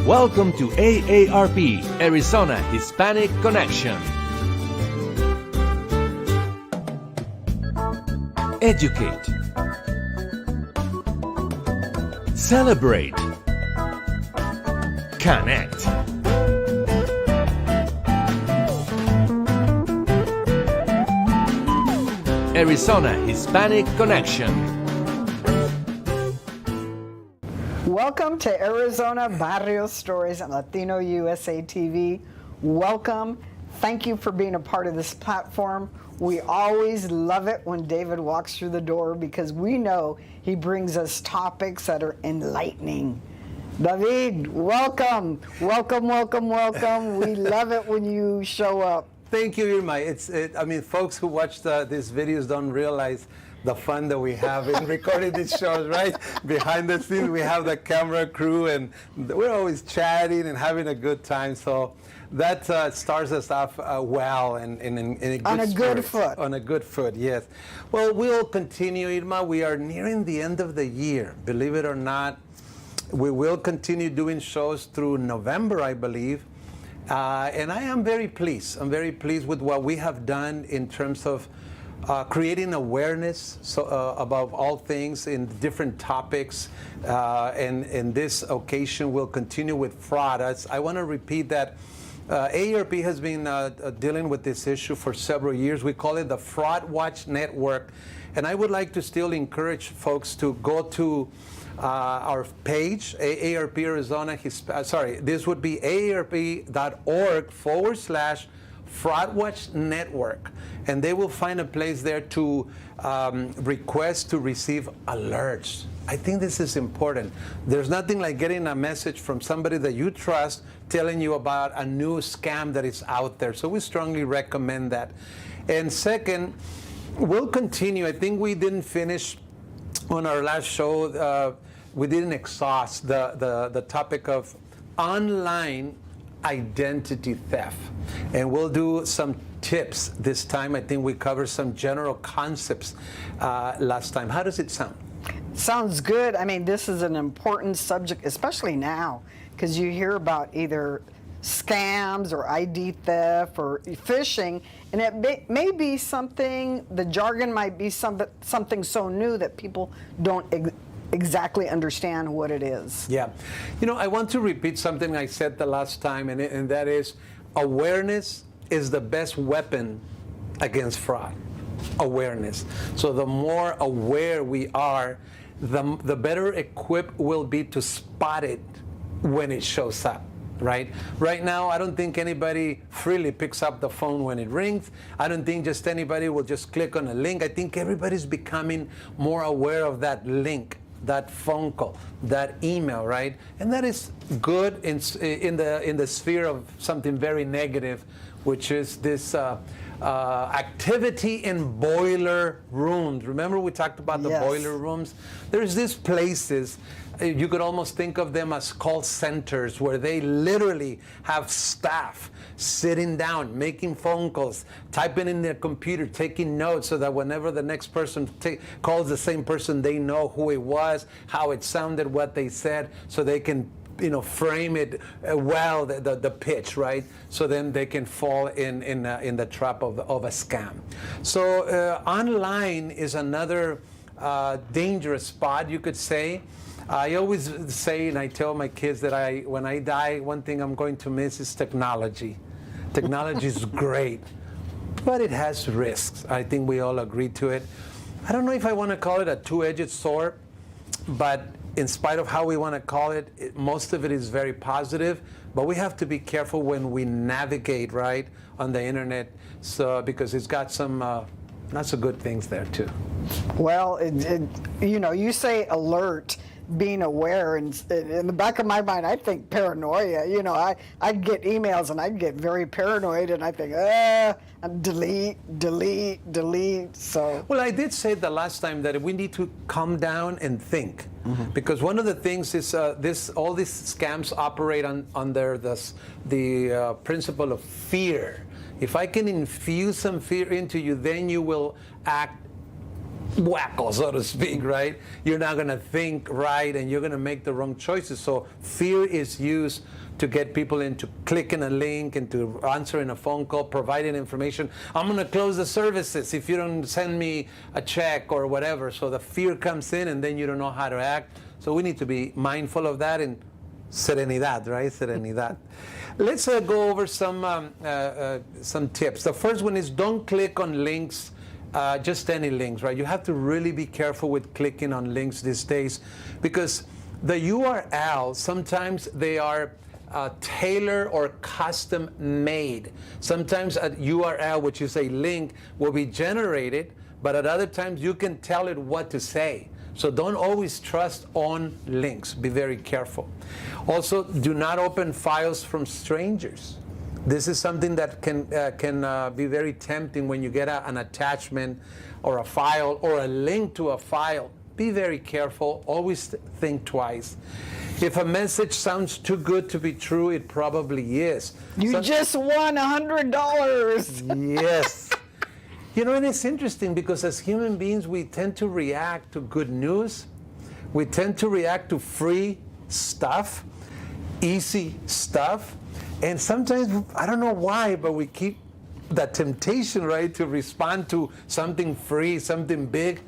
Welcome to AARP, Arizona Hispanic Connection. Educate. Celebrate. Connect. Arizona Hispanic Connection. Welcome to Arizona Barrio Stories on Latino USA TV. Welcome. Thank you for being a part of this platform. We always love it when David walks through the door because we know he brings us topics that are enlightening. David, welcome. Welcome, welcome, welcome. We love it when you show up. Thank you, Irma. I mean, folks who watch these videos don't realize the fun that we have in recording these shows, right? Behind the scenes, we have the camera crew, and we're always chatting and having a good time. So that starts us off well and in a good on a good foot. On a good foot, yes. Well, we'll continue, Irma. We are nearing the end of the year. Believe it or not, we will continue doing shows through November, I believe. And I am very pleased. I'm very pleased with what we have done in terms of creating awareness about all things in different topics. And this occasion will continue with fraud. I want to repeat that AARP has been dealing with this issue for several years. We call it the Fraud Watch Network. And I would like to still encourage folks to go to our page, AARP Arizona, this would be aarp.org/Fraud Watch Network. And they will find a place there to request to receive alerts. I think this is important. There's nothing like getting a message from somebody that you trust telling you about a new scam that is out there. So we strongly recommend that. And second, we'll continue. I think we didn't finish on our last show. We didn't exhaust the topic of online identity theft. And we'll do some tips this time. I think we covered some general concepts last time. How does it sound? Sounds good. I mean, this is an important subject, especially now, because you hear about either scams or ID theft or phishing, and it may be something, the jargon might be something so new that people don't exactly understand what it is. Yeah. You know, I want to repeat something I said the last time, and that is awareness is the best weapon against fraud. Awareness. So the more aware we are, the better equipped we'll be to spot it when it shows up. Right now, I don't think anybody freely picks up the phone when it rings. I don't think just anybody will just click on a link. I think everybody's becoming more aware of that link, that phone call, that email, right? And that is good in the sphere of something very negative, which is this activity in boiler rooms. Remember we talked about the boiler rooms? There's these places, you could almost think of them as call centers where they literally have staff sitting down, making phone calls, typing in their computer, taking notes so that whenever the next person calls the same person, they know who it was, how it sounded, what they said, so they can frame it well, the pitch, right? So then they can fall in the trap of a scam. So online is another dangerous spot, you could say. I always say, and I tell my kids that when I die, one thing I'm going to miss is technology. Technology is great, but it has risks. I think we all agree to it. I don't know if I want to call it a two-edged sword, but in spite of how we want to call it, most of it is very positive, but we have to be careful when we navigate, right, on the internet, because it's got some not so good things there too. Well, you say alert, being aware, and in the back of my mind, I think paranoia. I'd get emails and I'd get very paranoid, and I think, delete. So. Well, I did say the last time that we need to calm down and think, because one of the things is all these scams operate under the principle of fear. If I can infuse some fear into you, then you will act wacko, so to speak, right? You're not going to think right, and you're going to make the wrong choices. So fear is used to get people into clicking a link, into answering a phone call, providing information. I'm going to close the services if you don't send me a check or whatever. So the fear comes in, and then you don't know how to act. So we need to be mindful of that, and serenidad, right? Serenidad. Let's go over some tips. The first one is don't click on links, just any links, right? You have to really be careful with clicking on links these days, because the URL, sometimes they are tailor or custom made. Sometimes a URL, which is a link, will be generated, but at other times you can tell it what to say. So don't always trust on links. Be very careful. Also, do not open files from strangers. This is something that can be very tempting when you get an attachment or a file or a link to a file. Be very careful. Always think twice. If a message sounds too good to be true, it probably is. You just won $100. Yes. You know, and it's interesting because as human beings, we tend to react to good news. We tend to react to free stuff, easy stuff. And sometimes, I don't know why, but we keep that temptation, right, to respond to something free, something big.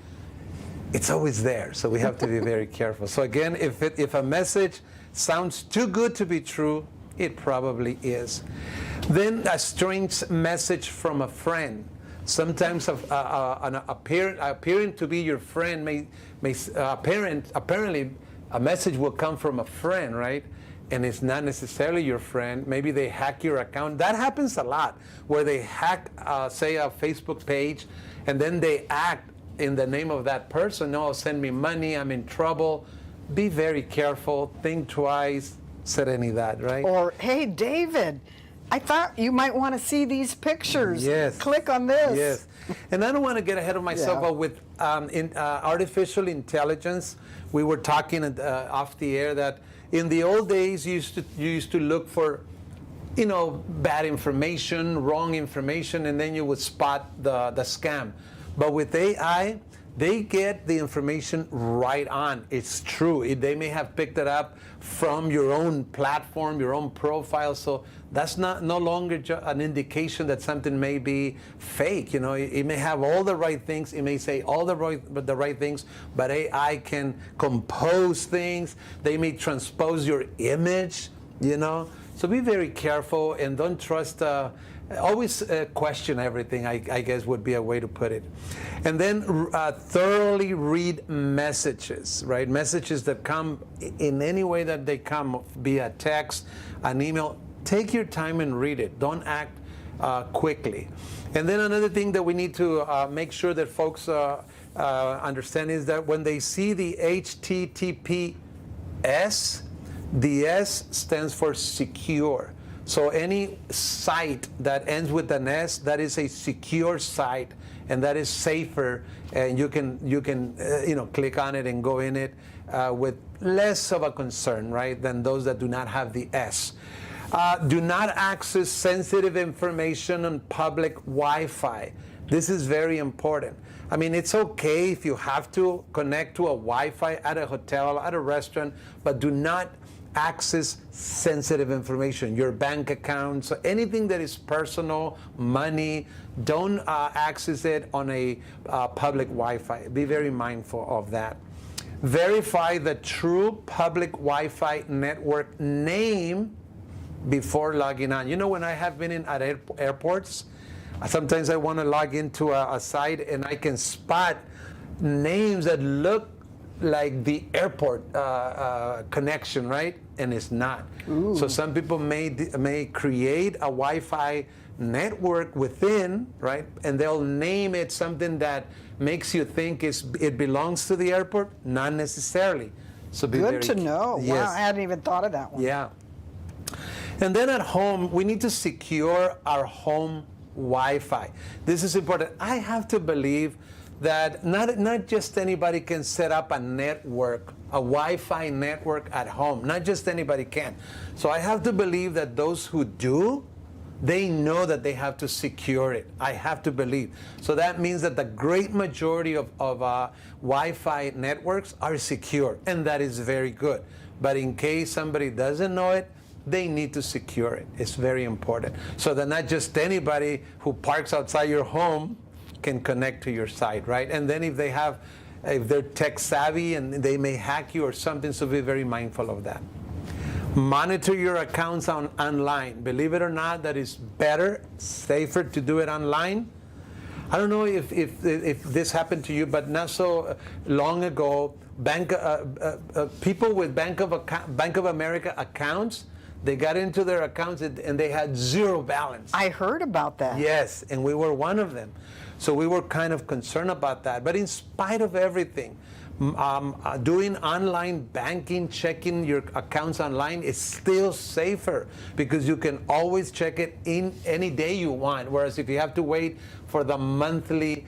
It's always there, so we have to be very careful. So again, if a message sounds too good to be true, it probably is. Then a strange message from a friend. Sometimes appearing to be your friend apparently a message will come from a friend, right? And it's not necessarily your friend. Maybe they hack your account. That happens a lot, where they hack, say, a Facebook page, and then they act in the name of that person. No, send me money, I'm in trouble. Be very careful, think twice, serenidad, right? Or, hey, David, I thought you might want to see these pictures. Yes. Click on this. Yes. And I don't want to get ahead of myself, but with artificial intelligence, we were talking off the air that in the old days, you used to look for, bad information, wrong information, and then you would spot the scam. But with AI, they get the information right on. It's true. They may have picked it up from your own platform, your own profile. So that's no longer an indication that something may be fake. It may have all the right things. It may say all the right things, but AI can compose things. They may transpose your image, So be very careful and don't trust. Always question everything, I guess would be a way to put it. And then thoroughly read messages, right? Messages that come in any way that they come, via text, an email. Take your time and read it. Don't act quickly. And then another thing that we need to make sure that folks understand is that when they see the HTTPS, the S stands for secure. So any site that ends with an S, that is a secure site, and that is safer, and you can click on it and go in it with less of a concern, right, than those that do not have the S. Do not access sensitive information on public Wi-Fi. This is very important. I mean, it's okay if you have to connect to a Wi-Fi at a hotel, at a restaurant, but do not access sensitive information, your bank accounts, anything that is personal, money. Don't access it on a public Wi-Fi. Be very mindful of that. Verify the true public Wi-Fi network name before logging on. When I have been at airports, sometimes I want to log into a site and I can spot names that look like the airport connection, right? And it's not. Ooh. So some people may create a Wi-Fi network within, right? And they'll name it something that makes you think it belongs to the airport. Not necessarily. So be good to know. Yes. Wow, I hadn't even thought of that one. Yeah. And then at home, we need to secure our home Wi-Fi. This is important. I have to believe that not just anybody can set up a network, a Wi-Fi network at home. Not just anybody can. So I have to believe that those who do, they know that they have to secure it. I have to believe. So that means that the great majority of Wi-Fi networks are secure, and that is very good. But in case somebody doesn't know it, they need to secure it. It's very important. So that not just anybody who parks outside your home can connect to your site, right? And then if they're tech savvy and they may hack you or something, so be very mindful of that. Monitor your accounts online. Believe it or not, that is better, safer to do it online. I don't know if this happened to you, but not so long ago, people with Bank of America accounts, they got into their accounts and they had zero balance. I heard about that. Yes, and we were one of them. So we were kind of concerned about that. But in spite of everything, doing online banking, checking your accounts online is still safer because you can always check it in any day you want. Whereas if you have to wait for the monthly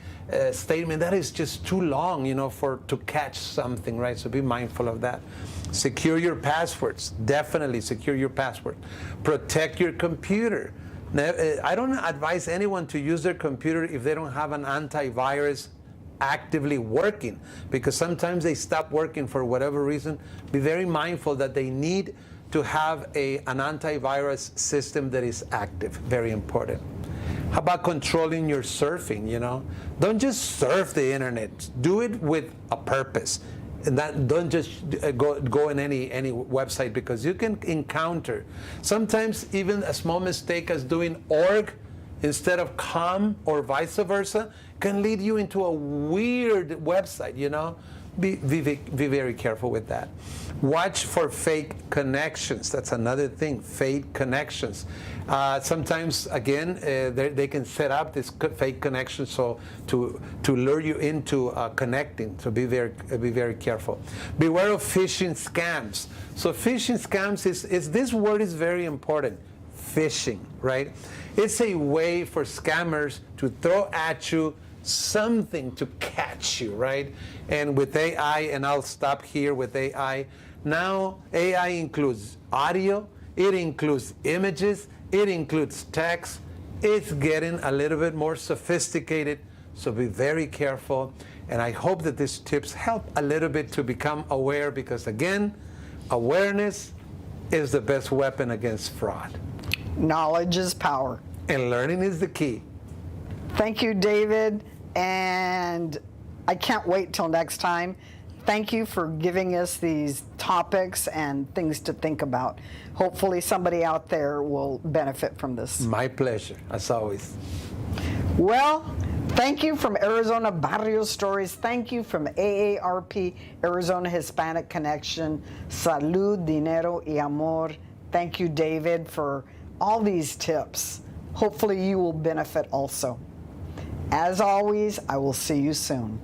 statement, that is just too long, to catch something, right? So be mindful of that. Secure your passwords. Definitely secure your password. Protect your computer. Now, I don't advise anyone to use their computer if they don't have an antivirus actively working, because sometimes they stop working for whatever reason. Be very mindful that they need to have an antivirus system that is active. Very important. How about controlling your surfing? Don't just surf the internet. Do it with a purpose. And don't just go in any website, because you can encounter sometimes even a small mistake as doing org instead of com or vice versa can lead you into a weird website, Be very careful with that. Watch for fake connections. That's another thing, fake connections. Sometimes, again, they can set up this fake connection so to lure you into connecting. So be very careful. Beware of phishing scams. So phishing scams this word is very important. Phishing, right? It's a way for scammers to throw at you something to catch you, right? And with AI, and I'll stop here with AI, now AI includes audio, it includes images, it includes text. It's getting a little bit more sophisticated, so be very careful. And I hope that these tips help a little bit to become aware, because again, awareness is the best weapon against fraud. Knowledge is power. And learning is the key. Thank you, David. And I can't wait till next time. Thank you for giving us these topics and things to think about. Hopefully somebody out there will benefit from this. My pleasure, as always. Well, thank you from Arizona Barrio Stories. Thank you from AARP, Arizona Hispanic Connection. Salud, dinero y amor. Thank you, David, for all these tips. Hopefully you will benefit also. As always, I will see you soon.